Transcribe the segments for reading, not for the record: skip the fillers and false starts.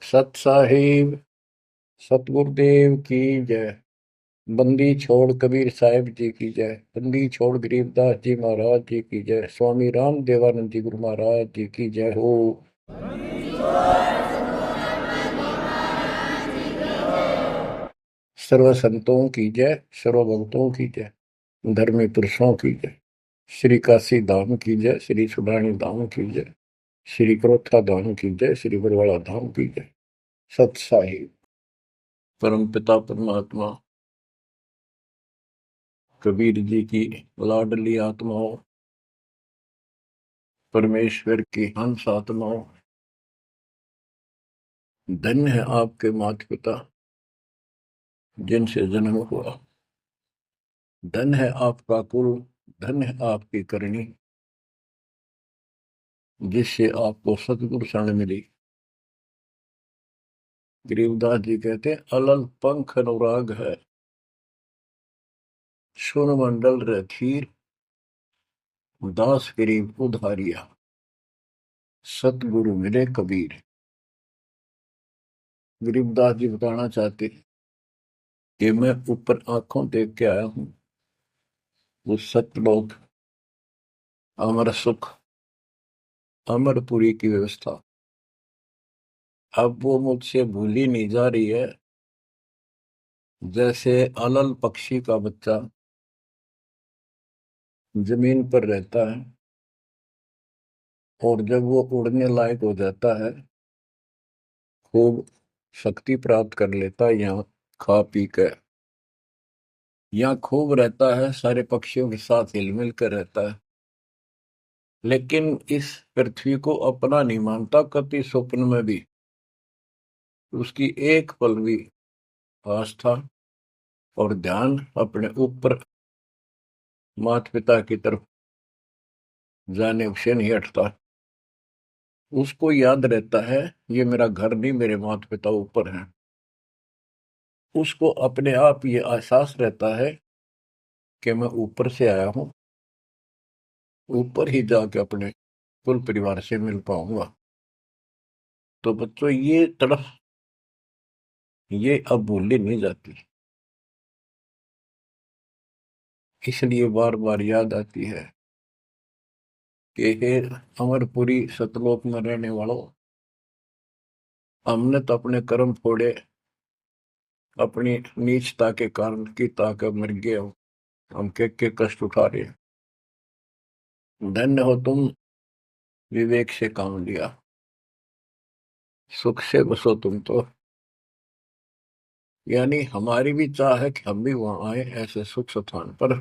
सत साहिब सतगुरुदेव की जय। बंदी छोड़ कबीर साहिब जी की जय। बंदी छोड़ गरीबदास जी महाराज जी की जय। स्वामी राम देवानंद जी गुरु महाराज जी की जय हो। सर्व संतों की जय, सर्व भक्तों की जय, धर्मी पुरुषों की जय। श्री काशी धाम की जय, श्री सुडानी धाम की जय, श्री क्रोथा धाम की जय, श्री बरवाड़ा धाम की जय। सत साहिब परम पिता परमात्मा कबीर जी की लाडली आत्माओं, परमेश्वर की हंस आत्माओं, धन्य है आपके माता पिता जिनसे जन्म हुआ। धन्य है आपका कुल, धन्य है आपकी करनी जिससे आपको सतगुरु शरण मिली। गरीबदास जी कहते हैं, अलल पंख अनुराग है, सुन मंडल रथीर, दास गरीब उधारिया, सतगुरु मिले कबीर। गरीबदास जी बताना चाहते कि मैं ऊपर आंखों देख के आया हूं वो सतलोक, अमर सुख, अमरपुरी की व्यवस्था। अब वो मुझसे भूली नहीं जा रही है। जैसे अलल पक्षी का बच्चा जमीन पर रहता है और जब वो उड़ने लायक हो जाता है, खूब शक्ति प्राप्त कर लेता है, यहाँ खा पी कर यहाँ खूब रहता है, सारे पक्षियों के साथ हिल मिल कर रहता है, लेकिन इस पृथ्वी को अपना नहीं मानता कति स्वप्न में भी। उसकी एक पल भी आस्था और ध्यान अपने ऊपर माता पिता की तरफ जाने से नहीं हटता। उसको याद रहता है ये मेरा घर नहीं, मेरे माता पिता ऊपर हैं। उसको अपने आप ये एहसास रहता है कि मैं ऊपर से आया हूं, ऊपर ही जाके अपने कुल परिवार से मिल पाऊंगा। तो बच्चों ये तड़फ ये अब भूली नहीं जाती, इसलिए बार बार याद आती है कि हे अमरपुरी सतलोक में रहने वालों, हमने तो अपने कर्म फोड़े, अपनी नीचता के कारण की ताकत मर गए हो, हम के कष्ट उठा रहे हैं। धन्य हो तुम, विवेक से काम लिया, सुख से बसो तुम तो। यानी हमारी भी चाह है कि हम भी वहां आए ऐसे सुख स्थान पर।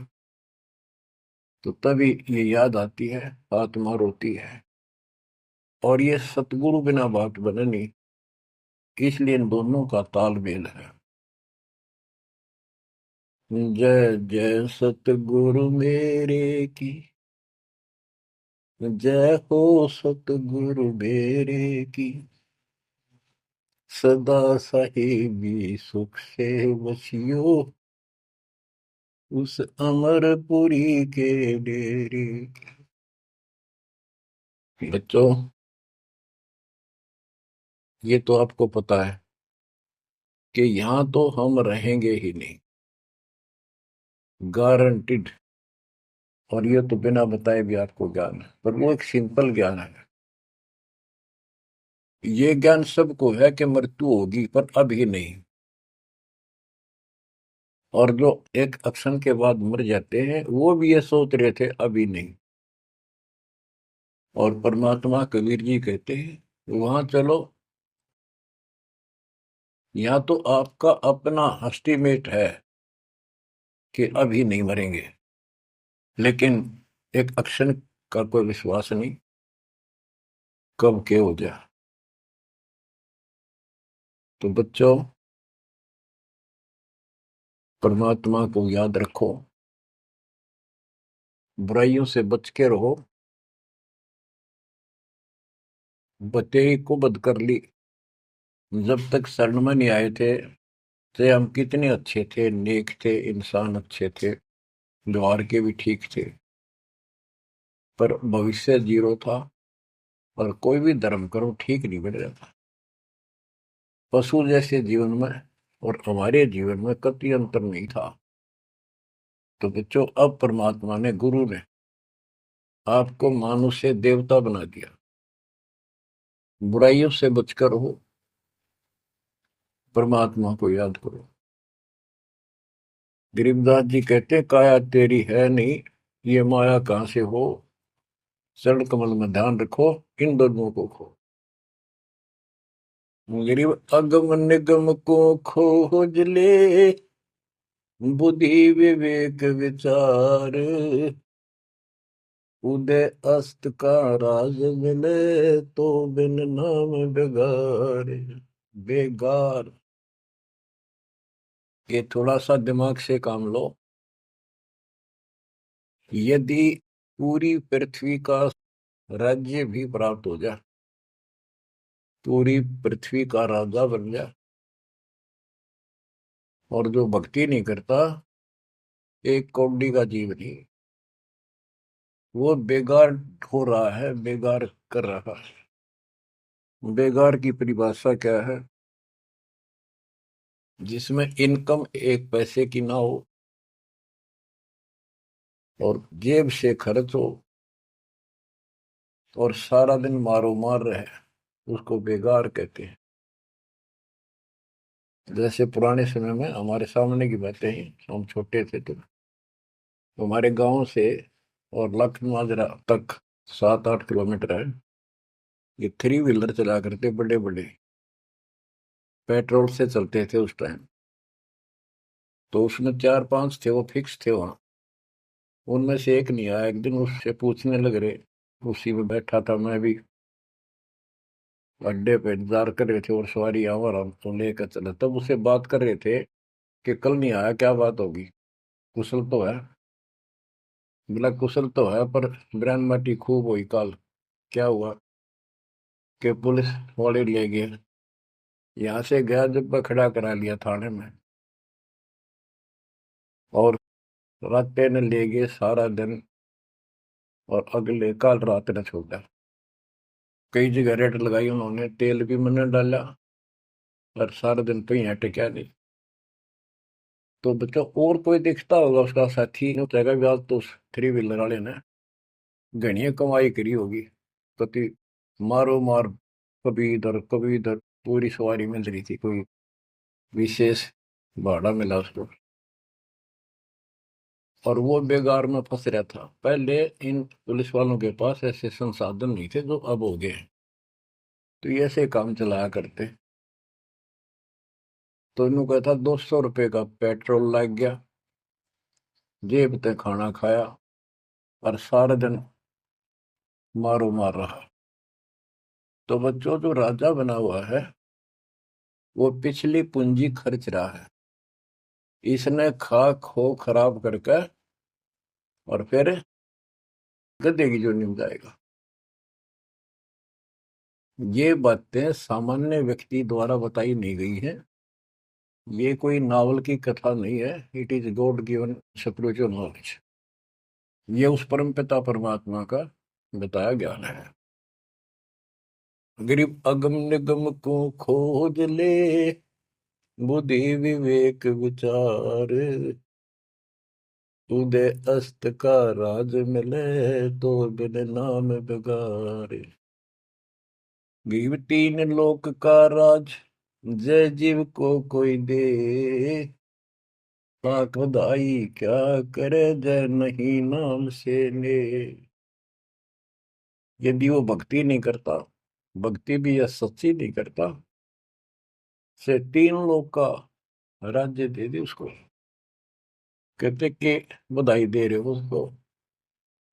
तो तभी ये याद आती है, आत्मा रोती है। और ये सतगुरु बिना बात बने नहीं, इसलिए इन दोनों का तालमेल है। जय जय सतगुरु मेरे की, जय हो सतगुरु मेरे की, सदा साहिबी सुख से बसियो, उस अमरपुरी के डेरे। बच्चों ये तो आपको पता है कि यहां तो हम रहेंगे ही नहीं, गारंटीड। और ये तो बिना बताए भी आपको ज्ञान है, पर वो एक सिंपल ज्ञान है। ये ज्ञान सबको है कि मृत्यु होगी, पर अभी नहीं। और जो एक क्षण के बाद मर जाते हैं वो भी ये सोच रहे थे अभी नहीं। और परमात्मा कबीर जी कहते हैं वहां चलो, यहाँ तो आपका अपना एस्टिमेट है कि अभी नहीं मरेंगे, लेकिन एक क्षण का कोई विश्वास नहीं कब के हो जाए। तो बच्चों परमात्मा को याद रखो, बुराइयों से बच के रहो। बतेई को बद कर ली, जब तक शरण में नहीं आए थे तो हम कितने अच्छे थे, नेक थे, इंसान अच्छे थे, व्यवहार के भी ठीक थे, पर भविष्य जीरो था और कोई भी धर्म करो ठीक नहीं बन रहा था। पशु जैसे जीवन में और हमारे जीवन में कतई अंतर नहीं था। तो बच्चों, अब परमात्मा ने, गुरु ने आपको मानुष से देवता बना दिया। बुराइयों से बचकर हो, परमात्मा को याद करो। गरीबदास जी कहते, काया तेरी है नहीं, ये माया कहां से हो, चरण कमल में ध्यान रखो, इन दोनों को खो। गरीब अगम निगम को खोज ले, बुद्धि विवेक विचार, उदय अस्त का राज मिले, तो बिन नाम बेगार। बेगार, ये थोड़ा सा दिमाग से काम लो। यदि पूरी पृथ्वी का राज्य भी प्राप्त हो जाए, पूरी पृथ्वी का राजा बन जाए, और जो भक्ति नहीं करता, एक कौड़ी का जीव नहीं, वो बेगार हो रहा है, बेगार कर रहा है। बेगार की परिभाषा क्या है? जिसमें इनकम एक पैसे की ना हो और जेब से खर्च हो और सारा दिन मारो मार रहे, उसको बेगार कहते हैं। जैसे पुराने समय में, हमारे सामने की बातें हैं, हम छोटे थे तो हमारे गांव से और लखन माजरा तक 7-8 किलोमीटर है। ये थ्री व्हीलर चला करते, बड़े बड़े, पेट्रोल से चलते थे उस टाइम। तो उसमें 4-5 थे, वो फिक्स थे वहां। उनमें से एक नहीं आया। एक दिन उससे पूछने लग रहे, उसी में बैठा था मैं भी, अड्डे पे इंतजार कर रहे थे और सवारी आवर हमको लेकर चला, तब उससे बात कर रहे थे कि कल नहीं आया, क्या बात होगी, कुशल तो है? बोला कुशल तो है, पर ब्रांड माटी खूब हुई कल। क्या हुआ कि पुलिस वाले ले गए, यहाँ से गया जब खड़ा करा लिया थाने में, और रात ने ले गए सारा दिन, और अगले कल रात ने छोड़ा। कई जगह रेड लगाई उन्होंने, तेल भी मैंने डाला, और सारा दिन कहीं हटे नहीं। तो बच्चा, और कोई दिखता होगा उसका साथी, नहीं उतरेगा भी आज तो उस थ्री व्हीलर वाले ने घनी कमाई करी होगी। कति मारो मार, कभी इधर, पूरी सवारी मिल रही थी, कोई विशेष भाड़ा मिला उसको, और वो बेगार में फंस रहा था। पहले इन पुलिस वालों के पास ऐसे संसाधन नहीं थे जो अब हो गए हैं। तो ये ऐसे काम चलाया करते। तो इन्हों कहता, 200 रुपये का पेट्रोल लग गया, जेब ते खाना खाया, और सारा दिन मारो मार रहा। तो बच्चों, जो राजा बना हुआ है, वो पिछली पूंजी खर्च रहा है। इसने खा खो खराब करके और फिर गधे की जोनी में जाएगा। ये बातें सामान्य व्यक्ति द्वारा बताई नहीं गई है। ये कोई नावल की कथा नहीं है। It is God given spiritual knowledge. ये उस परम पिता परमात्मा का बताया ज्ञान है। गरीब अगम निगम को खोज ले, बुद्धि विवेक विचार, उदय अस्त का राज मिले, तो बिन नाम बेगार। गरीब तीन लोक का राज, जय जीव को कोई दे, पाक बधाई क्या करे, जय नहीं नाम से ले। यदि वो भक्ति नहीं करता, भक्ति भी या सच्ची नहीं करता, से 3 लोक का राज्य दे दे उसको। कहते कि बधाई दे रहे हो उसको,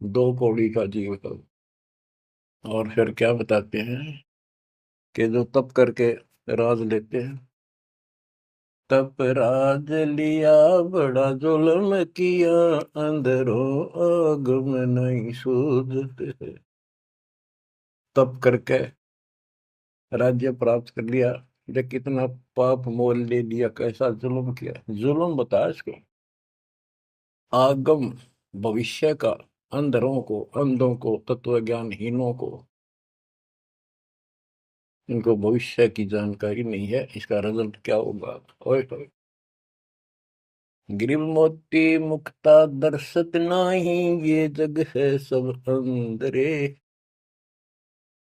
2 कौड़ी का जीव का। और फिर क्या बताते हैं कि जो तप करके राज लेते हैं, तप राज लिया बड़ा जुल्म किया, अंदरों आग में नहीं सूझते। तप करके राज्य प्राप्त कर लिया, ये कितना पाप मोल ले लिया, कैसा जुल्म किया। जुल्म बताया इसको, आगम भविष्य का, अंधरों को, अंधों को, तत्व ज्ञानहीनों को इनको भविष्य की जानकारी नहीं है, इसका रिजल्ट क्या होगा। ओए होए। गिरिव मोती मुक्ता दर्शत नाही, ये जग है सब अंदरे।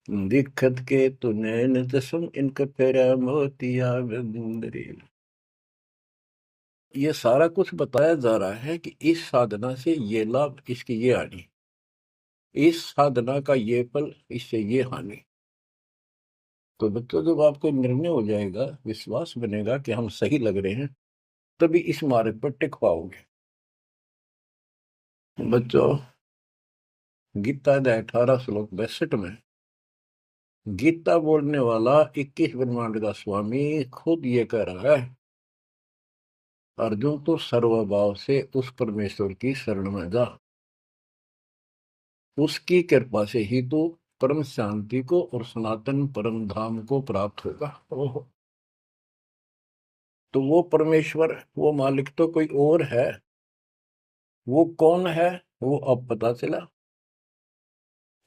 दिखत के तु नैन जसम, इनका फेरा मोतिया बिंदरे। ये सारा कुछ बताया जा रहा है कि इस साधना से ये लाभ, इसकी ये हानि, इस साधना का ये फल, इससे ये हानि। तो बच्चों, जब आपको निर्णय हो जाएगा, विश्वास बनेगा कि हम सही लग रहे हैं, तभी इस मार्ग पर टिक पाओगे। बच्चों, गीता अध्याय 18 श्लोक 62 में गीता बोलने वाला 21 ब्रह्मांड का स्वामी खुद ये कह रहा है, अर्जुन तो सर्वभाव से उस परमेश्वर की शरण में जा, उसकी कृपा से ही तो परम शांति को और सनातन परम धाम को प्राप्त होगा। ओहो। तो वो परमेश्वर, वो मालिक तो कोई और है। वो कौन है? वो अब पता चला।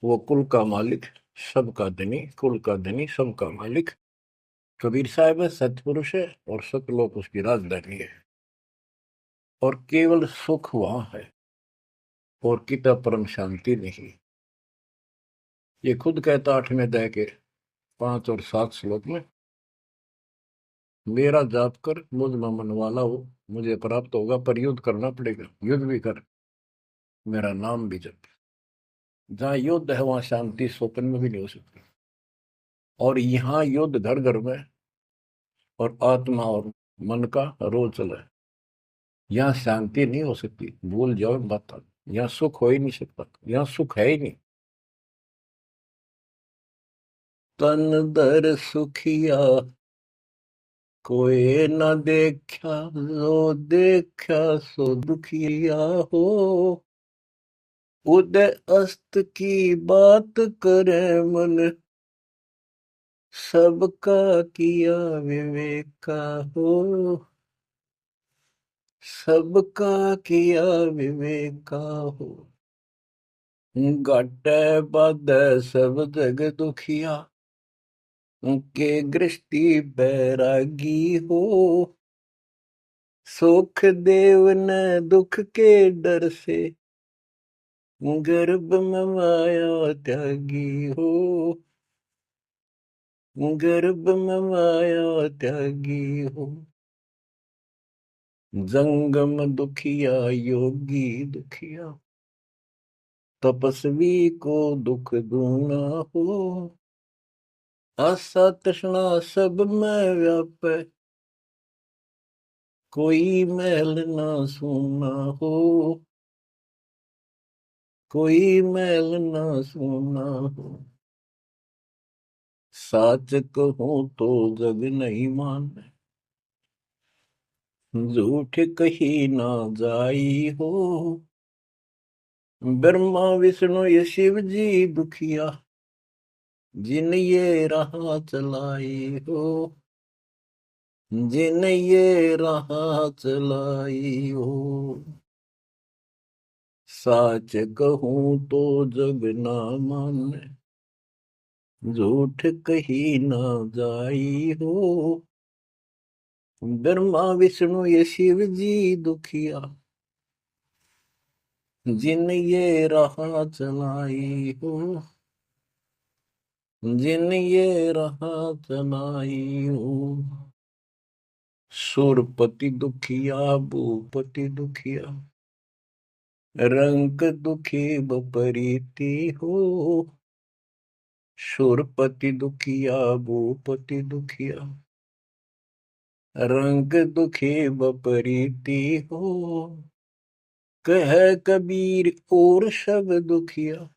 वो कुल का मालिक, सबका धनी, कुल का धनी, सबका मालिक कबीर साहब है, सतपुरुष है, और सतलोक उसकी राजधानी है। और केवल सुख वहां है, और किता परम शांति नहीं। ये खुद कहता 8वें अध्याय के 5 और 7 श्लोक में, मेरा जाप कर, मुझ में मन वाला हो, मुझे प्राप्त होगा। पर युद्ध करना पड़ेगा, युद्ध भी कर, मेरा नाम भी जप। जहां युद्ध है वहां शांति स्वप्न में भी नहीं हो सकती। और यहाँ युद्ध घर घर में, और आत्मा और मन का रोज चला है। यहाँ शांति नहीं हो सकती, भूल जाओ बात। यहाँ सुख हो ही नहीं सकता, यहाँ सुख है ही नहीं। तन दर सुखिया कोई न देखा, जो देखा सो दुखिया हो। उदय अस्त की बात करे मन, सबका किया विवेका हो। सबका किया विवेका हो। घटे बद सब जग दुखिया, के गृष्टि बैरागी हो। सुख देव न दुख के डर से, गर्भ में माया त्यागी हो। गर्भ में माया त्यागी हो। जंगम दुखिया योगी दुखिया, तपस्वी को दुख दूना हो। आशा तृष्णा सब में व्यापे, कोई मैल ना सूना हो। कोई मैल ना सूना हो। साच कहूं तो जग नहीं माने, झूठ कही ना जाई हो। ब्रह्मा विष्णु ये शिव जी दुखिया, जिन ये राह चलाई हो। जिन ये राह चलाई हो। साच कहूं तो जग ना माने, झूठ कही ना जाई हो। ब्रह्मा विष्णु ये शिव जी दुखिया, जिन ये राह चलाई हो। जिन ये राह चलाई हो। सुरपति दुखिया भूपति दुखिया, रंग दुखी बपरीति हो। सुरपति दुखिया भूपति दुखिया, रंग दुखी बपरीति हो। कह कबीर और सब दुखिया,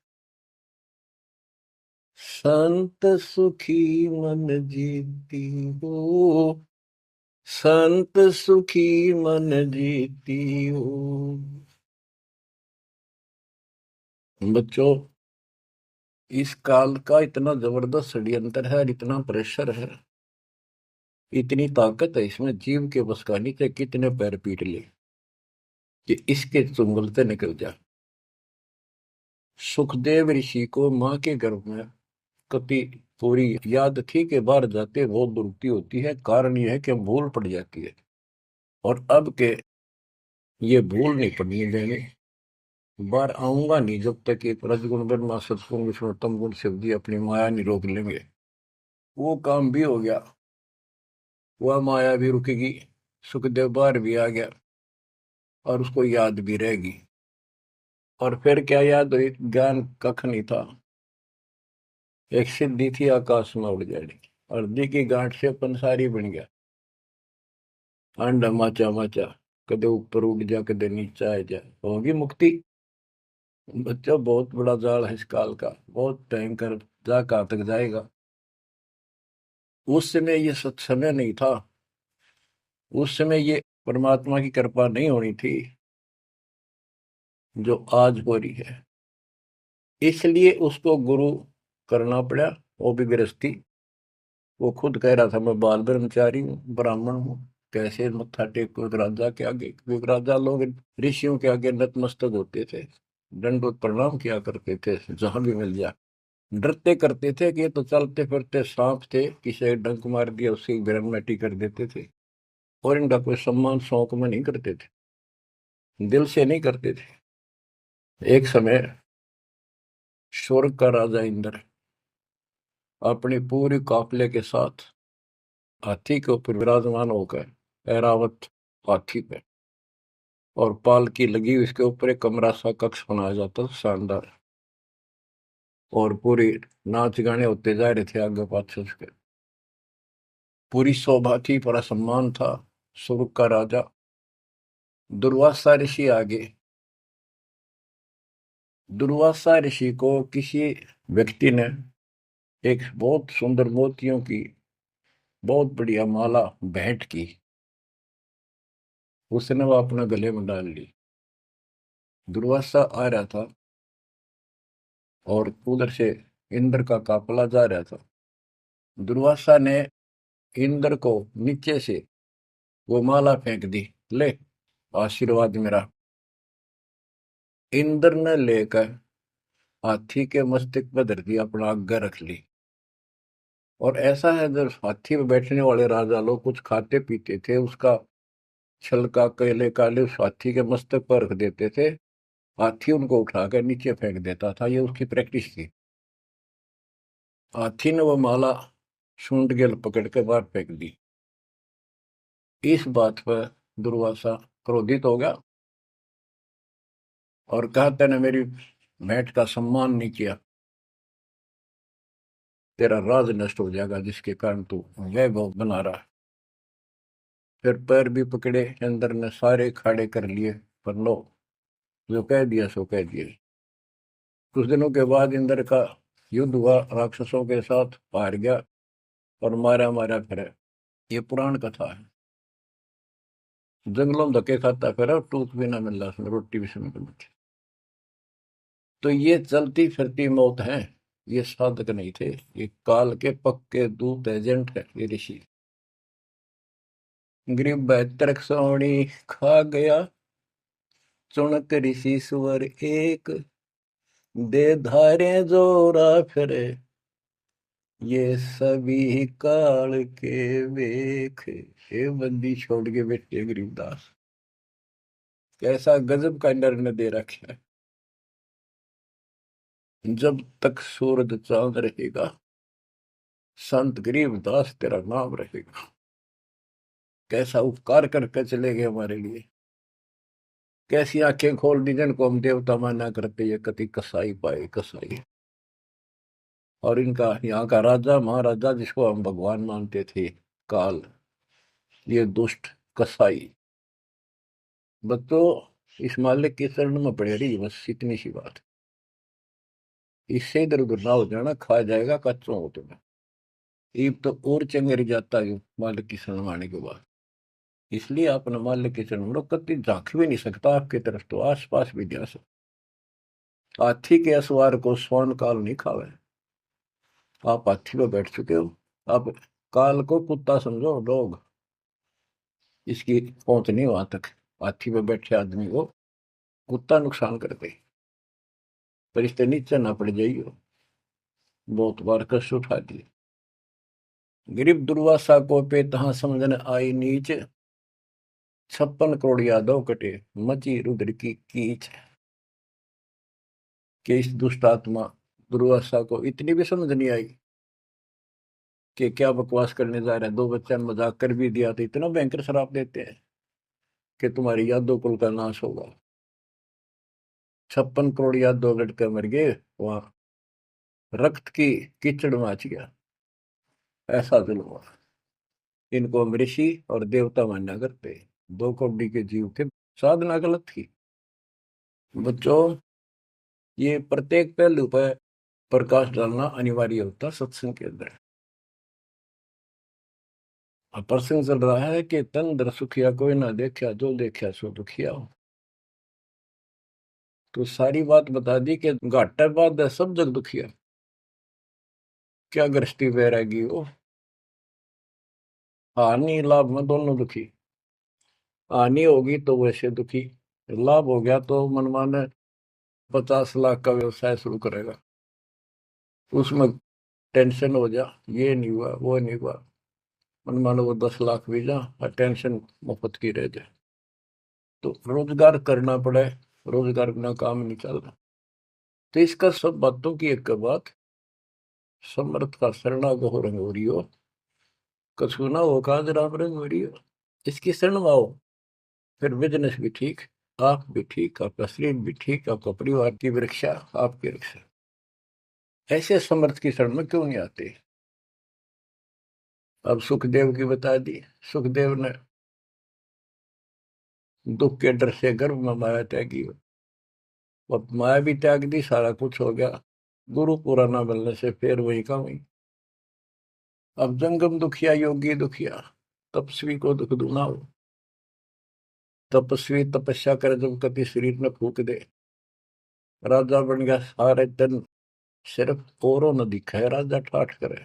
संत सुखी मन जीती हो। संत सुखी मन जीती हो। बच्चों, इस काल का इतना जबरदस्त षड्यंत्र है, इतना प्रेशर है, इतनी ताकत है इसमें, जीव के बस का नहीं थे। कितने पैर पीट ले कि इसके चुंगल से निकल जा। सुखदेव ऋषि को मां के गर्भ में कति पूरी याद थी कि बाहर जाते बहुत दुरुक्ति होती है। कारण यह है कि भूल पड़ जाती है, और अब के ये भूल नहीं पड़नी देंगे। बाहर आऊंगा नहीं जब तक कि रजगुण ब्रह्मा सत्गुण विष्णु तम गुण शिव जी अपनी माया नहीं रोक लेंगे। वो काम भी हो गया, वह माया भी रुकेगी, सुखदेव बाहर भी आ गया और उसको याद भी रहेगी। और फिर क्या याद हुई? ज्ञान कख नहीं था, एक सिद्धि थी आकाश में उड़ जाने की, और दी की गांठ से पंसारी बन गया। अंडा माचा माचा, कदे ऊपर उड़ जा कदे नीचे आ जा, होगी मुक्ति। बच्चों बहुत बड़ा जाल है इस काल का, बहुत भयंकर, जा कहां तक जाएगा। उस समय ये सत्समय नहीं था, उस समय ये परमात्मा की कृपा नहीं होनी थी जो आज हो रही है। इसलिए उसको गुरु करना पड़ा। वो भी गृहस्थी, वो खुद कह रहा था मैं बाल ब्रह्मचारी हूँ, ब्राह्मण हूँ, कैसे मत्था टेको एक राजा के आगे। क्योंकि राजा लोग ऋषियों के आगे नतमस्तक होते थे, दंडवत प्रणाम किया करते थे जहां भी मिल जाए। डरते करते थे कि ये तो चलते फिरते सांप थे, किसी एक डंक मार दिया उसकी ग्रहण कर देते थे। और इनका कोई सम्मान शौक में नहीं करते थे, दिल से नहीं करते थे। एक समय स्वर्ग का राजा इंद्र अपनी पूरी काफिले के साथ हाथी के ऊपर विराजमान होकर, ऐरावत हाथी पे, और पालकी लगी हुई, इसके ऊपर एक कमरा सा कक्ष बनाया जाता था शानदार, और पूरी नाच गाने होते जा रहे थे आगे पाछे उसके। पूरी शोभा थी, पूरा सम्मान था। स्वर्ग का राजा दुर्वासा ऋषि आगे। दुर्वासा ऋषि को किसी व्यक्ति ने एक बहुत सुंदर मोतियों की बहुत बढ़िया माला भेंट की, उसने वो अपने गले में डाल ली। दुर्वासा आ रहा था और उधर से इंद्र का काफला जा रहा था। दुर्वासा ने इंद्र को नीचे से वो माला फेंक दी, ले आशीर्वाद मेरा। इंद्र ने लेकर हाथी के मस्तक पर धर दी, अपना आज्ञा रख ली। और ऐसा है, जब हाथी में बैठने वाले राजा लोग कुछ खाते पीते थे, उसका छलका केले काले उस हाथी के मस्तक पर रख देते थे, हाथी उनको उठाकर नीचे फेंक देता था। ये उसकी प्रैक्टिस थी। हाथी ने वो माला सूंड के पकड़ के बाहर फेंक दी। इस बात पर दुर्वासा क्रोधित हो गया और कहा, तूने मेरी भेंट का सम्मान नहीं किया, तेरा राज नष्ट हो जाएगा जिसके कारण तू वैभव बना रहा है। फिर पैर भी पकड़े, अंदर ने सारे खाड़े कर लिए, पर लो, जो कह दिया सो कह दिया। कुछ दिनों के बाद इंद्र का युद्ध हुआ, राक्षसों के साथ हार गया और मारा मारा फिरे। ये पुराण कथा है। जंगलों में धक्के खाता फिरा, टूक भी ना मिल रहा उसमें, रोटी भी समय पर बची। तो ये चलती फिरती मौत है, ये साधक नहीं थे, ये काल के पक्के दूत एजेंट है ये ऋषि। गरीब बैतरक सोनी खा गया, चुनक ऋषि सुवर एक, दे धारे जोरा फिरे, ये सभी काल के वेख। ये बंदी छोड़ के बैठे गरीबदास, कैसा गजब का निर्णय दे रखा है। जब तक सूरज चांद रहेगा, संत गरीबदास तेरा नाम रहेगा। कैसा उपकार करके चले गए हमारे लिए, कैसी आंखें खोल दी जिनको हम देवता माना करते, ये कति कसाई पाए कसाई। और इनका यहाँ का राजा महाराजा जिसको हम भगवान मानते थे, काल, ये दुष्ट कसाई। बच्चों इस मालिक के चरण में पड़े रही, बस इतनी सी बात। इससे इधर उधर ना हो जाना, खा जाएगा कच्चों हो तुम्हें। ईब तो और चंगेरी जाता है मालिक की शरण आने के बाद। इसलिए अपने मालिक के चरण में कति झांक भी नहीं सकता आपकी तरफ, तो आस पास भी जा सकता। हाथी के असवार को स्वर्ण काल नहीं खावे। आप हाथी पर बैठ चुके हो, आप काल को कुत्ता समझो, लोग इसकी पहुंच नहीं वहां तक। हाथी पर बैठे आदमी को कुत्ता नुकसान करते, पर इससे नीचे ना पड़ जाइयो। बहुत बार कष्ट उठा दिए। गरीब दुर्वासा को पे तहां समझन आई नीच, 56 करोड़ यादव कटे, मची रुद्र की कीच। कि इस दुष्ट आत्मा दुर्वासा को इतनी भी समझ नहीं आई कि क्या बकवास करने जा रहे हैं। 2 बच्चा ने मजाक कर भी दिया तो इतना भयंकर शराब देते हैं कि तुम्हारी यादव कुल का नाश होगा। 56 करोड़ यादव लड़के मर गए, वहां रक्त की कीचड़ मच गया। ऐसा जुल्म हुआ। इनको हम ऋषि और देवता मानना करते। 2 कौड़ी के जीव थे, साधना गलत थी। बच्चों, ये प्रत्येक पहलू पर प्रकाश डालना अनिवार्य होता सत्संग के अंदर। अब प्रसंग चल रहा है कि तन दर सुखिया कोई ना देखा, जो देखा सो दुखिया हो। तो सारी बात बता दी कि घाटा बाद है सब जग दुखिया। क्या गृहस्थी वैरागी हो, हानि लाभ में दोनों दुखी। हानि होगी तो वैसे दुखी, लाभ हो गया तो मनमाने 50 लाख का व्यवसाय शुरू करेगा, उसमें टेंशन हो जा, ये नहीं हुआ वो नहीं हुआ। मनमानो वो 10 लाख भी जा और टेंशन मुफ्त की रह जाए। तो रोजगार करना पड़े, रोजगार बिना काम नहीं चल रहा। तो इसका सब बातों की एक बात, समर्थ का शरणागो रंग हो रही हो, कछु ना हो काज राम रंग हो रही हो। इसकी शरण में आओ, फिर बिजनेस भी ठीक, आप भी ठीक, आपका शरीर भी ठीक, आपका परिवार की रक्षा, आपकी रक्षा। ऐसे समर्थ की शरण में क्यों नहीं आते। अब सुखदेव की बता दी। सुखदेव ने दुख के डर से गर्भ में माया त्यागी, अब माया भी त्याग दी, सारा कुछ हो गया। गुरु पूरा ना मिलने से फिर वही का वही। अब जंगम दुखिया योगी दुखिया, तपस्वी को दुख दूना हो। तपस्वी तपस्या करे जब कति शरीर में फूक दे, राजा बन गया सारे दिन, सिर्फ औरों न दिखा है राजा ठाठ करे।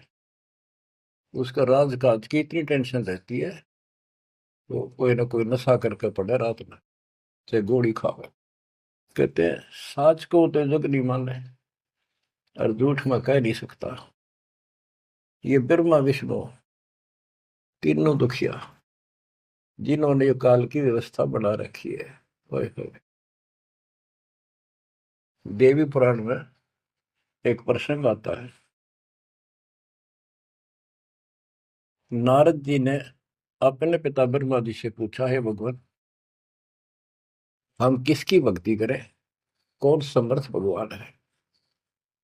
उसका राजकाज की इतनी टेंशन रहती है, वो कोई ना कोई नशा करके पड़े रात में, चाहे गोली खावे। कहते हैं साच को तो जग नहीं माने और झूठ में कह नहीं सकता। ये ब्रह्मा विष्णु तीनों दुखिया, जिन्होंने ये काल की व्यवस्था बना रखी है। ओए होए। देवी पुराण में एक प्रसंग आता है। नारद जी ने अपने पिता ब्रह्मा जी से पूछा, है भगवान, हम किसकी भक्ति करें, कौन समर्थ भगवान है,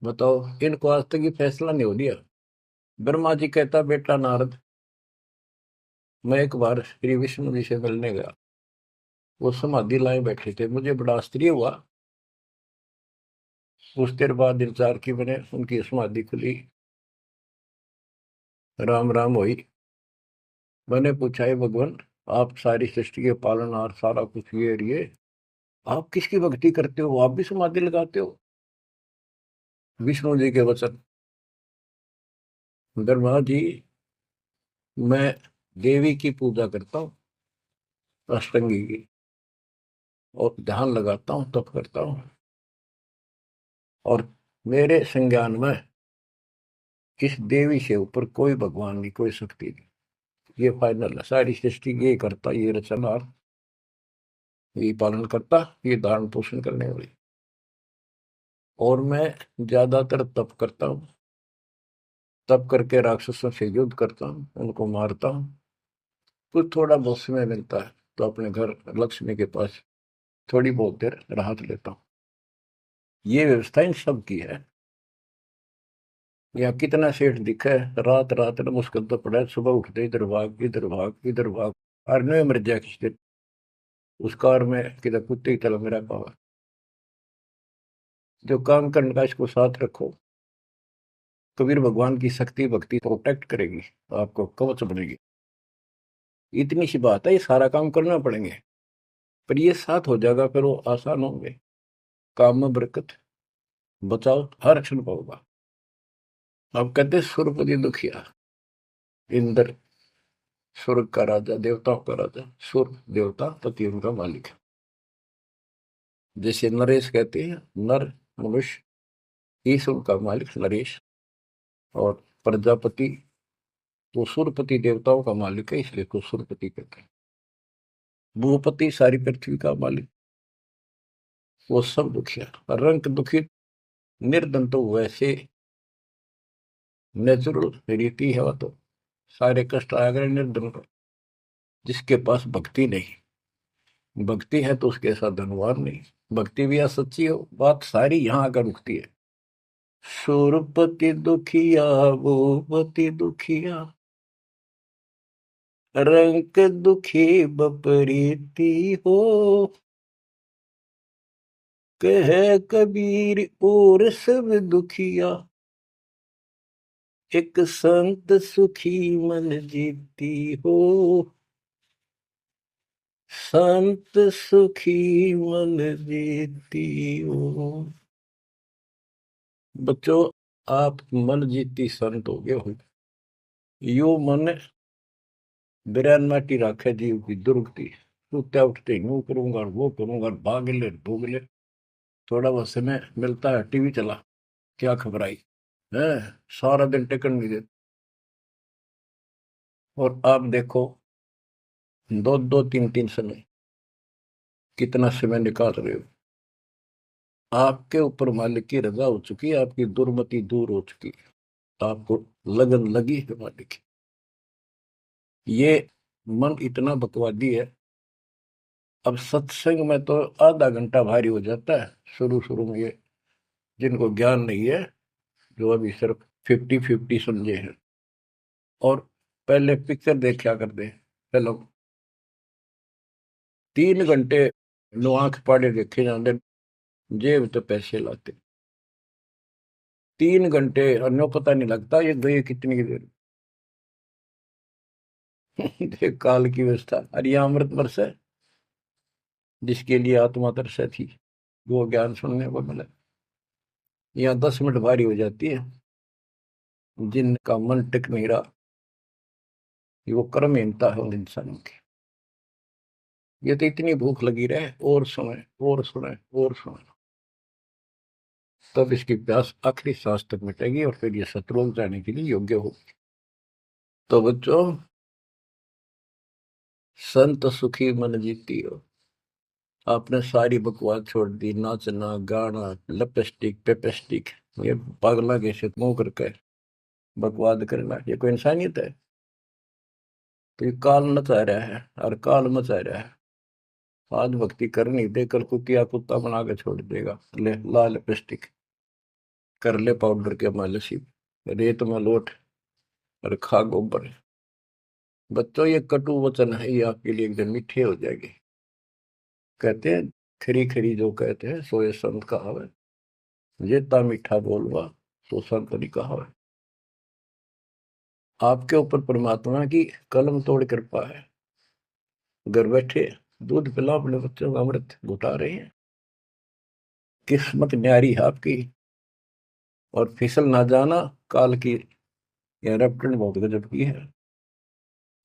बताओ। इनको आज तक ये फैसला नहीं हो दिया। ब्रह्मा जी कहता, बेटा नारद, मैं एक बार श्री विष्णु जी से मिलने गया। वो समाधि लाए बैठे थे, मुझे बड़ा आश्चर्य हुआ। कुछ देर बाद इंतजार की मैंने, उनकी समाधि खुली, राम राम हुई। मैंने पूछा, है भगवान, आप सारी सृष्टि के पालनहार, सारा कुछ ये आप किसकी भक्ति करते हो, आप भी समाधि लगाते हो। विष्णु जी के वचन, ब्रह्मा जी, मैं देवी की पूजा करता हूँ, अष्टंगी की, और ध्यान लगाता हूँ, तप करता हूँ, और मेरे संज्ञान में इस देवी से ऊपर कोई भगवान नहीं, कोई शक्ति नहीं। ये फाइनल है, सारी सृष्टि ये करता, ये रचनहार, ये पालन करता, ये धारण पोषण करने वाली। और मैं ज्यादातर तप करता हूँ, तप करके राक्षसों से युद्ध करता हूँ, उनको मारता हूँ। कुछ थोड़ा बहुत समय मिलता है तो अपने घर लक्ष्मी के पास थोड़ी बहुत देर राहत लेता हूँ। ये व्यवस्था इन सब की है। यहाँ कितना सेठ दिखा है, रात रात में मुश्किल तो पड़ा है, सुबह उठते इधर भाग इधर भाग इधर भाग, और नहीं मर जाए किसी दिन उस कार में, किधर कुत्ते की तरह मेरा पावा। जो काम करने का इसको साथ रखो, कबीर भगवान की शक्ति भक्ति प्रोटेक्ट करेगी, तो आपको कवच बनेगी। इतनी सी बात है, ये सारा काम करना पड़ेंगे, पर ये साथ हो जाएगा, फिर वो आसान होंगे। काम में बरकत, बचाओ हर क्षण पाओगा। अब कहते सुरपति दुखिया, इंद्र स्वर्ग का राजा, देवताओं का राजा, सुर देवता पति उनका मालिक है। जैसे नरेश कहते हैं, नर मनुष्य, ईश उनका मालिक नरेश। और प्रजापति तो सुरपति देवताओं का मालिक है, इसलिए को सुरपति कहते हैं। भूपति सारी पृथ्वी का मालिक, वो सब दुखिया। रंग दुखी निर्धन तो वैसे नेचुरल रीति है, वो तो सारे कष्ट आ गए निर्धन को, जिसके पास भक्ति नहीं। भक्ति है तो उसके साथ धनवान नहीं, भक्ति भी सच्ची हो, बात सारी यहाँ आकर रुकती है। सुरपति दुखिया वो पति दुखिया, रंग दुखी बपरीती हो, कह कबीर और सब दुखिया, एक संत सुखी मन जीती हो, संत सुखी मन जीती हो। बच्चों, आप मन जीती संत हो गए हो। यो मन बिरान माटी राखे जीव की दुर्गति, सुत्या उठते यूं करूंगा वो करूंगा, भाग ले भोग ले, थोड़ा बहुत समय मिलता है टीवी चला, क्या खबर आई है, सारा दिन टिकट नहीं देते। और आप देखो, दो दो तीन तीन समय कितना समय निकाल रहे हो। आपके ऊपर मालिक की रजा हो चुकी है, आपकी दुर्मति दूर हो चुकी है, आपको लगन लगी है मालिक की। ये मन इतना बकवादी है। अब सत्संग में तो आधा घंटा भारी हो जाता है शुरू शुरू में, ये जिनको ज्ञान नहीं है, जो अभी सिर्फ 50-50 समझे हैं। और पहले पिक्चर देखा करते, चलो 3 घंटे नो आंख पाड़े देखे जाते, जेब तो पैसे लाते, 3 घंटे अन्यों पता नहीं लगता ये गए कितनी देर। देख काल की व्यवस्था। अरे ये अमृत वर्ष है, जिसके लिए आत्मा तरस थी, वो ज्ञान सुनने को मिला। यहाँ 10 मिनट भारी हो जाती है, जिनका मन टिक नहीं रहा, ये वो कर्महीनता है उन इंसानों की। ये तो इतनी भूख लगी रहे, और सुने और सुने और सुने, तब इसकी प्यास आखिरी सांस तक मिटेगी और फिर ये सतलोक जाने के लिए योग्य होगी। तो बच्चों, संत सुखी मन जीती हो। आपने सारी बकवास छोड़ दी, नाचना गाना लिपस्टिक पेपस्टिक, ये पागला कैसे मुंह करके बकवाद करना, ये कोई इंसानियत है? तो ये काल मचा रहा है और काल मचा रहा है। आज भक्ति करनी दे, कल कुतिया कुत्ता बना के छोड़ देगा। ले लाल लिपस्टिक, कर ले पाउडर के मालिश, रेत में लोट और खा गोबर। बच्चों, ये कटु वचन है, ये आपके लिए एकदम मीठे हो जाएंगे। कहते हैं खरी खरी जो कहते हैं सो ये संत कहावे, ये ता मीठा बोलवा तो संत नहीं कहावे। आपके ऊपर परमात्मा की कलम तोड़ कृपा है। घर बैठे दूध पिला अपने बच्चों का, अमृत घुटा रहे हैं। किस्मत न्यारी है आपकी। और फिसल ना जाना, काल की यह रपटन बहुत गजब की है,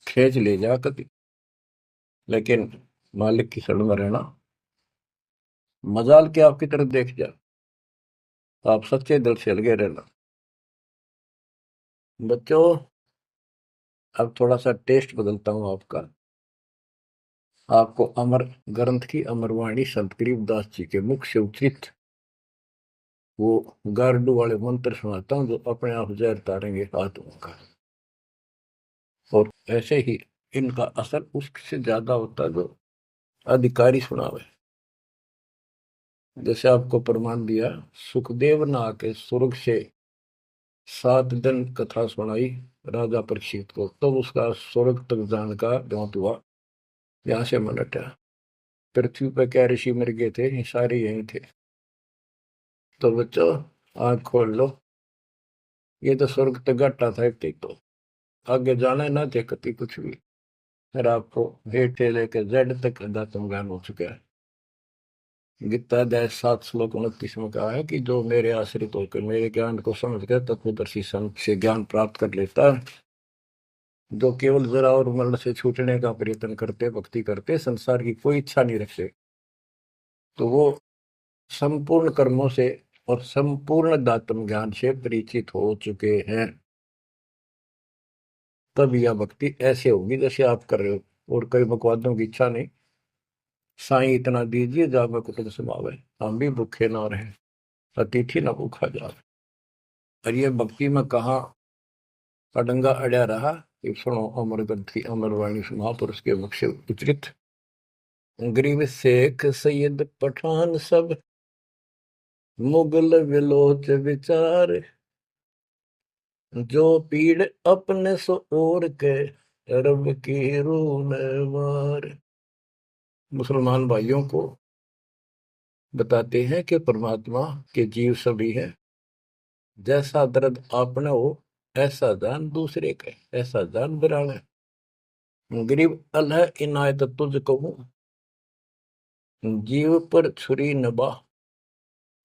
खींच ले जा कभी, लेकिन मालिक की शरण में रहना। मजाल के आपकी तरफ देख जा, आप सच्चे दिल से लगे रहना। बच्चों, अब थोड़ा सा टेस्ट बदलता हूं आपका। आपको अमर ग्रंथ की अमरवाणी संत गरीबदास जी के मुख से उच्चित वो गारडू वाले मंत्र सुनाता हूं, जो अपने आप जहर तारेंगे आत्मा का। और ऐसे ही इनका असर उससे ज्यादा होता है जो अधिकारी सुनावे। जैसे आपको प्रमाण दिया, सुखदेव ने आके स्वर्ग से 7 दिन कथा सुनाई राजा परीक्षित को, तब तो उसका स्वर्ग तक जाने का द्योत हुआ, यहाँ से मन हटा। पृथ्वी पर क्या ऋषि मर गए थे, ये सारे यही थे। तो बच्चों, आंख खोल लो, ये तो स्वर्ग तक घाटा था एक, तो आगे जाना ना थे कति कुछ भी। फिर आपको हेठ से लेकर जेड तक अध्यात्म ज्ञान हो चुका है। गीता अध्याय 7 श्लोक 29 में कहा है कि जो मेरे आश्रित होकर मेरे ज्ञान को समझ कर तत्वदर्शी संत से ज्ञान प्राप्त कर लेता है, जो केवल जरा और मरण से छूटने का प्रयत्न करते, भक्ति करते, संसार की कोई इच्छा नहीं रखते, तो वो संपूर्ण कर्मों से और संपूर्ण दातम ज्ञान से परिचित हो चुके हैं, तब यह भक्ति ऐसे होगी जैसे आप कर रहे हो। और कई बकवादों की इच्छा नहीं, साईं इतना दीजिए जावे कुटुंब समावे, हम भी भूखे ना रहे, अतिथि न भूखा जावे। और ये भक्ति में कहा अडंगा अड़या रहा, ये सुनो अमर ग्रंथी अमर वाणी महापुरुष के मुख से उच्चरित। गरीब शेख सैयद पठान सब मुगल विलोच विचार, जो पीड़ अपने सो और के रब की रून मार। मुसलमान भाइयों को बताते हैं कि परमात्मा के जीव सभी है, जैसा दर्द आपने हो ऐसा दान दूसरे के, ऐसा दान बिराने। गरीब अल्लाह इनायत तुझ कहूं, जीव पर छुरी नबा,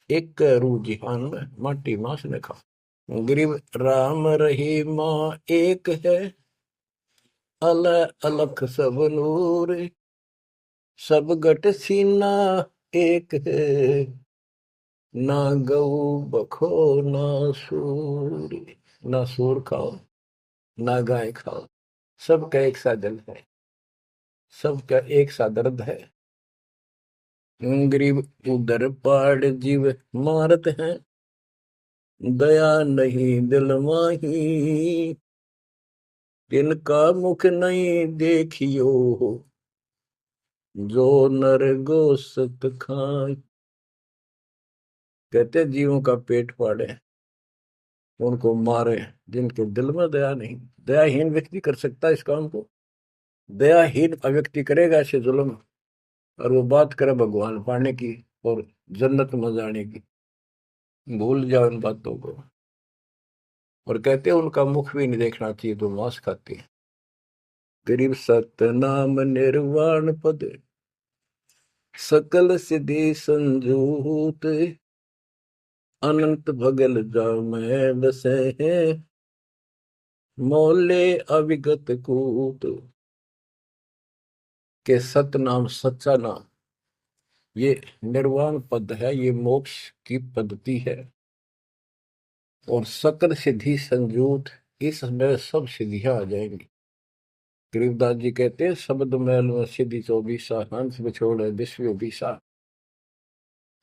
एक रू जिहान में माटी मांस ने खा। गरीब राम रहीमा एक है, अल्लाह अलख सब नूर, सब गट सीना एक है, ना गऊ बखो ना सूर। ना सूर खाओ ना गाय खाओ, सबका एक सा दिल है, सबका एक सा दर्द है। गरीब उधर पाड़ जीव मारत हैं, दया नहीं दिल माही, तिनका मुख नहीं देखियो, जो नर गोसत खाए। कहते जीवों का पेट फाड़े, उनको मारे, जिनके दिल में दया नहीं। दयाहीन व्यक्ति कर सकता है इस काम को, दयाहीन व्यक्ति करेगा ऐसे जुल्म, और वो बात करे भगवान पाने की और जन्नत में जाने की, भूल जाओ इन बातों को। और कहते हैं उनका मुख भी नहीं देखना चाहिए तो मांस खाते हैं। गरीब सतनाम निर्वाण पद, सकल सिद्धि संजूत, अनंत भगल जामै बसे हैं, मोले अविगत कूत। के सतनाम सच्चा नाम, ये निर्वाण पद है, ये मोक्ष की पद्धति है। और सकल सिद्धि संजूत, इसमें सब सिद्धियां आ जाएंगी। गरीबदास जी कहते हैं शब्द मैल में सिद्धि 24, हंस बिछोड़ विश्व 20।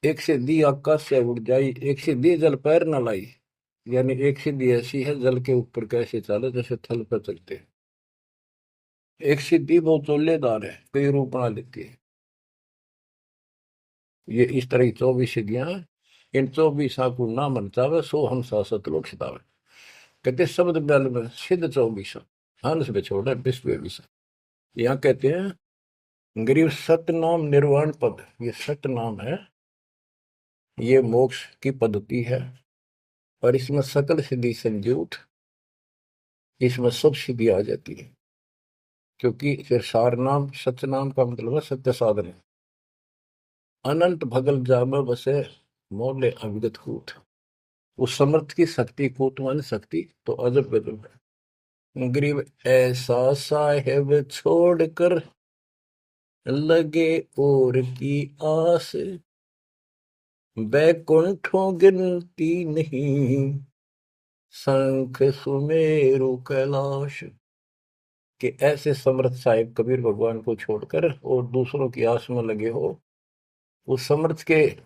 एक सिद्धि आकाश से उड़ जाई, एक सिद्धि जल पैर न लाई। यानी एक सिद्धि ऐसी है जल के ऊपर कैसे चले, जैसे थल पर चलते हैं। एक सिद्धि बहुत चोलेदार है, कई रूप बना लेती है। ये इस तरह की 24 सिद्धियां हैं। इन 24 को ना मन चावे सो हम सतलोक सितावे। कहते शब्द मैल में सिद्ध 24, हंस बिछोड़ विश्व 20। यहाँ कहते हैं गरीब सतनाम निर्वाण पद, ये सतनाम है, ये मोक्ष की पद्धति है। और इसमें सकल सिद्धि संजूत, इसमें सब सिद्धि आ जाती है। क्योंकि फिर सार नाम सत्य नाम का मतलब है सत्य साधन। अनंत भगल जाम बसे, मोले अविगत कूट। उस समर्थ की शक्ति, कूट मान शक्ति तो अजब गजब है। गरीब ऐसा साहेब छोड़कर लगे और की आस, बैकुंठों गिनती नहीं, शंख सुमेरु कैलाश। कि ऐसे समर्थ साहिब कबीर भगवान को छोड़कर और दूसरों की आस में लगे हो, उस समर्थ के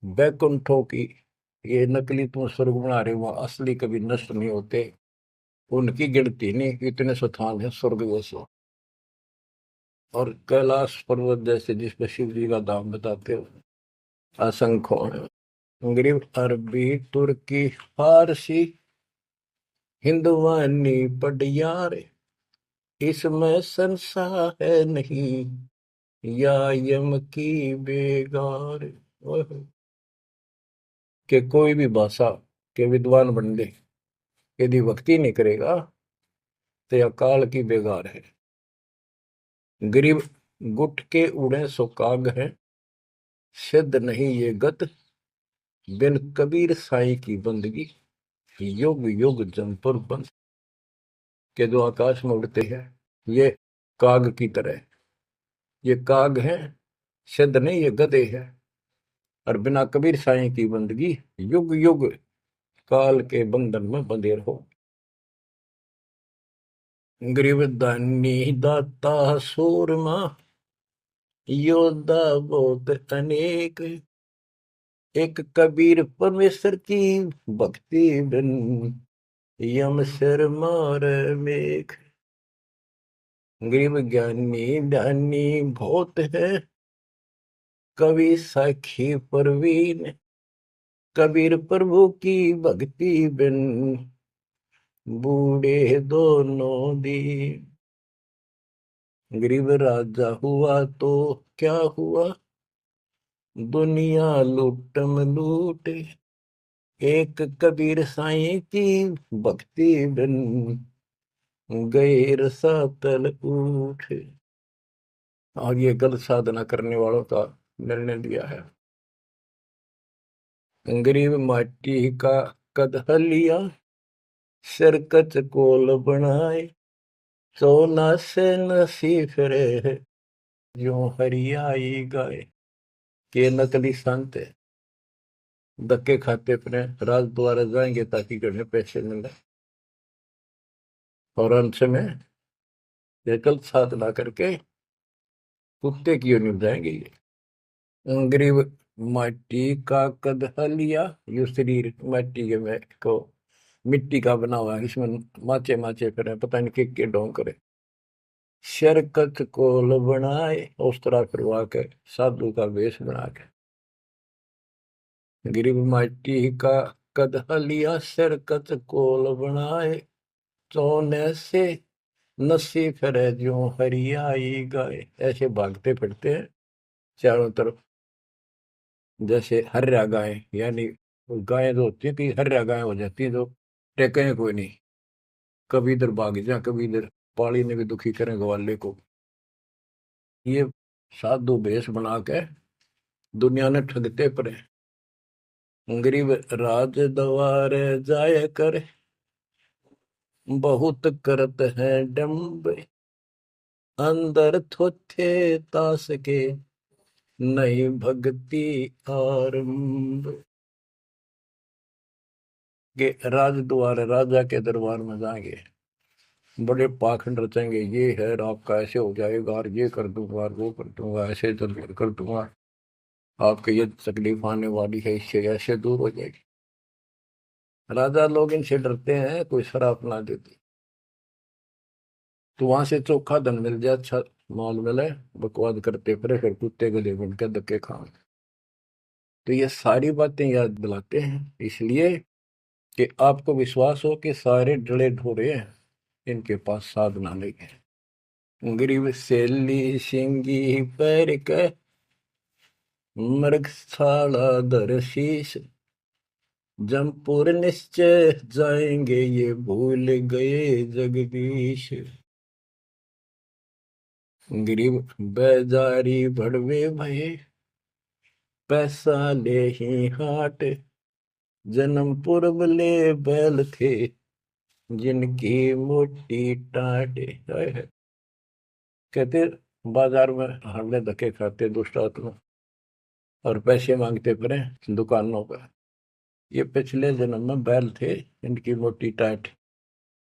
बैकुंठों की, ये नकली तुम स्वर्ग बना रहे हो, असली कभी नष्ट नहीं होते, उनकी गिनती नहीं, इतने स्थान है स्वर्ग जैसे। और कैलाश पर्वत जैसे जिसपे शिव जी का धाम बताते हो, असंख्य है। गरीब अरबी तुर्की फारसी हिंदवानी पटियार, इसमें संशय है नहीं, या यम की बेगार। कि कोई भी भाषा के विद्वान बंदे यदि भक्ति नहीं करेगा तो यह काल की बेगार है। गरीब गुट के उड़े सो काग है, सिद्ध नहीं ये गत, बिन कबीर साईं की बंदगी, युग युग जमपुर बंद। के जो आकाश में उड़ते हैं ये काग की तरह, ये काग हैं, सिद्ध नहीं ये गधे हैं। और बिना कबीर साईं की बंदगी युग युग काल के बंधन में बंधे रहो। गरीब दानी दाता सूरमा योद्धा बहुत अनेक, एक कबीर परमेश्वर की भक्ति बिन यम सिर मार मेघ। गरीब ज्ञानी ध्यानी बहुत है, कवि साखी परवीन, कबीर प्रभु की भक्ति बिन बूढ़े दोनों दीन। गरीब राजा हुआ तो क्या हुआ, दुनिया लूटम लूट, एक कबीर साईं की भक्ति बिन गए रसातल उठ। और ये गलत साधना करने वालों का निर्णय दिया है। गरीब माटी का कदह लिया, सिरकत कोल बनाए, सोना से नसी फिरे जो हरियाई गाए। के नकली संत है, धक्के खाते अपने राज द्वारा जाएंगे ताकि घर में पैसे मिले, और अंत में गलत साधना करके कुत्ते की ओर निभ जाएंगे ये। गरीब माटी का कदह लिया, यो शरीर माटी के में को मिट्टी का बना हुआ है, इसमें माचे माचे फिर पता नहीं के ढोंग करे। शरकत कोल बनाए, उस तरह करवा के साधु का वेश बना के। गरीब माटी का कदह लिया, शरकत कोल बनाए, सोने से नसी फिरे जो हरियाई गाय। ऐसे भागते फिरते हैं चारों तरफ, जैसे हर्या गाय, यानी गायें जो होती है कि हर्या गाय हो जाती है, जो टेके कोई नहीं, कभी इधर भाग जा कभी इधर, पाली ने भी दुखी करें ग्वाले को। ये साधु भेष बना के दुनिया ने ठगते पड़े। गरीब राज द्वार जाय कर, बहुत करत है डम्ब, अंदर थोथे तास के नहीं भक्ति आरंभ। के राज द्वार, राजा के दरबार में जाएंगे, बड़े पाखंड रचेंगे, ये है आपका ऐसे हो जाएगा, और ये कर दूंगा और वो कर दूंगा, ऐसे कर दूंगा, आपके ये तकलीफ आने वाली है, इससे ऐसे दूर हो जाएगी। राजा लोग इनसे डरते हैं, कोई शराब ना देती तो वहां से चोखा धन मिल जाए, अच्छा माल मिले, बकवाद करते फिर कुत्ते गले बन के धक्के खाए। तो ये सारी बातें याद दिलाते हैं इसलिए कि आपको विश्वास हो कि सारे डले ढोरे हैं, इनके पास साधना नहीं है। गरीब सेली सिंगी पैर के, मृगशाला धर शीश, जमपुर निश्चय जाएंगे ये भूल गए जगदीश। गरीब बेजारी भड़वे भये, पैसा ले ही हाट, जन्म पूर्व ले बैल थे जिनकी मोटी टाट। कहते बाजार में हमने धक्के खाते दुष्ट आत्मा और पैसे मांगते फिरे दुकानों पर, ये पिछले जन्म में बैल थे इनकी मोटी टाट,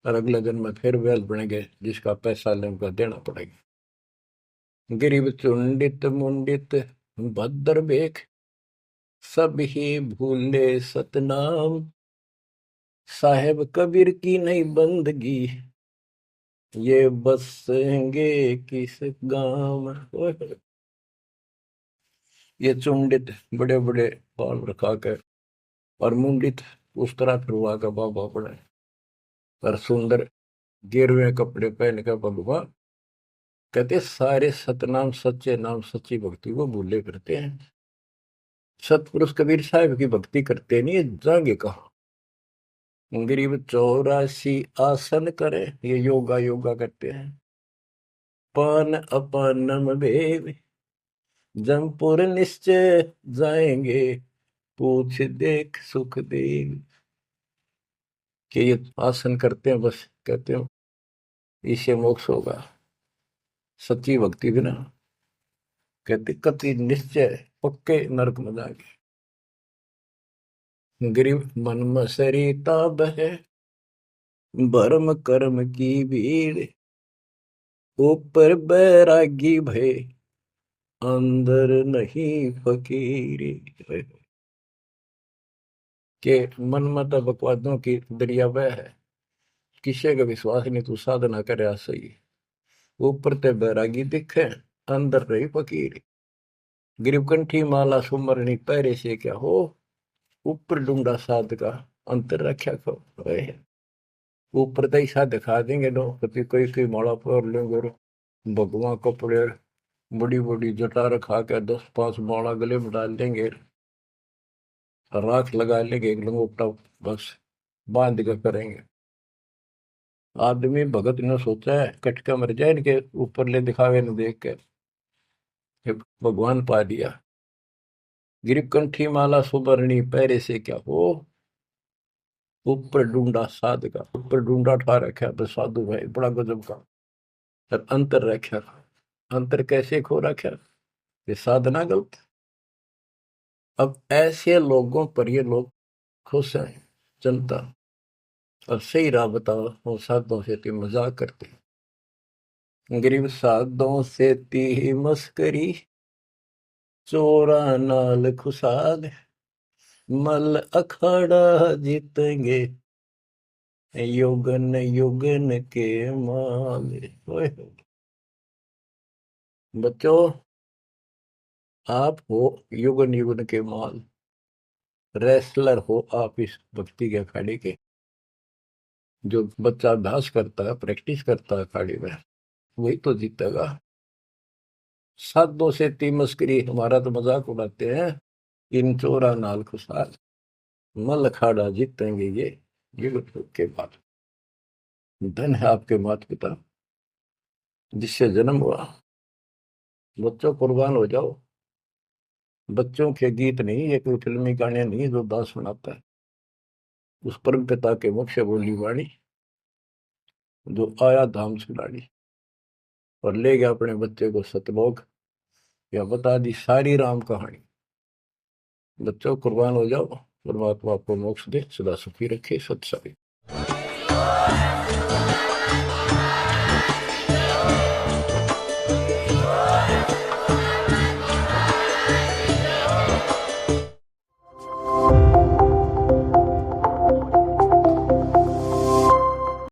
और अगले जन्म में फिर बैल बनेंगे जिसका पैसा ले उनका देना पड़ेगा। गरीब चुंडित मुंडित भद्र बेख, सब ही भूले सतनाम, साहेब कबीर की नहीं बंदगी, ये बसेंगे किस गांव में। ये चुंडित बड़े बड़े बाल रखा कर और मुंडित उस तरह फिरवा का बाबा पड़े, और सुंदर गिरवे कपड़े पहन कर भगवान, कहते सारे सतनाम सच्चे नाम सच्ची भक्ति को भूले करते हैं। सतपुरुष कबीर साहब की भक्ति करते नहीं, जाएंगे कहा। गरीब 84 आसन करे, ये योगा योगा करते हैं। पान अपानम भेद, जमपुर निश्चय जाएंगे, पूछ देख सुख देव। कि ये आसन करते हैं, बस कहते हैं इससे मोक्ष होगा, सच्ची भक्ति बिना कहते कति निश्चय पक्के नरक में जाएंगे। गिरिव मन मसरिता बह, भरम कर्म की भीड़, ऊपर बैरागी भय, अंदर नहीं फकीरी। के मन मत बकवादों की दरिया वह है, किसी का विश्वास नहीं, तू साधना करे सही, ऊपर ते बैरागी दिखे, अंदर रही फकीरी। गिरवकंठी माला सुमरनी पैरे से क्या हो, ऊपर डूंगा साध का, अंतर रक्षा को। ऊपर तो ऐसा दिखा देंगे लोग, कभी कोई कोई माला पर लेंगे और भगवान कपड़े बड़ी बड़ी जटा रखा के 10-5 माला गले में डाल देंगे, राख लगा लेंगे, एक लंगोटा बस बांध के करेंगे। आदमी भगत ने सोचा है कटका मर जाए इनके ऊपर ले दिखावे न देख के, भगवान पा दिया। गिरकंठी माला सुबरणी पैरे से क्या हो, ऊपर ढूंढा साध का, ऊपर ढूंढा ठा रखा तो साधु भाई बड़ा गजब का। और अंतर रखा, अंतर कैसे खो रखा, ये साधना गलत। अब ऐसे लोगों पर ये लोग खुश हैं जनता, और सही राह बताओ वो साधुओं से ती मजाक करते, गरीब साधुओं से ती मस्करी, चोरा नाल खुशाल, मल अखाड़ा जीतेंगे, युगन युगन के माल। बच्चों आप हो युगन युगन के माल, रेसलर हो आप इस भक्ति के अखाड़े के। जो बच्चा अभ्यास करता है, प्रैक्टिस करता है अखाड़े में, वही तो जीतेगा। साधों से ती मस्करी, हमारा तो मजाक उड़ाते हैं, इन चोरा नाल खुशाल, मल अखाड़ा जीतेंगे ये युग के बाद। धन है आपके माता पिता जिससे जन्म हुआ, बच्चों कुर्बान हो जाओ। बच्चों के गीत नहीं, ये कोई फिल्मी गाने नहीं जो दास सुनाता है, उस परम पिता के मुख से बोली वाणी जो आया धाम से लाड़ी, और ले गया अपने बच्चे को सतलोक, या बता दी सारी राम कहानी। बच्चों कुर्बान हो जाओ, परमात्मा आपको मोक्ष दे, सदा सुखी रखे, सत्संग।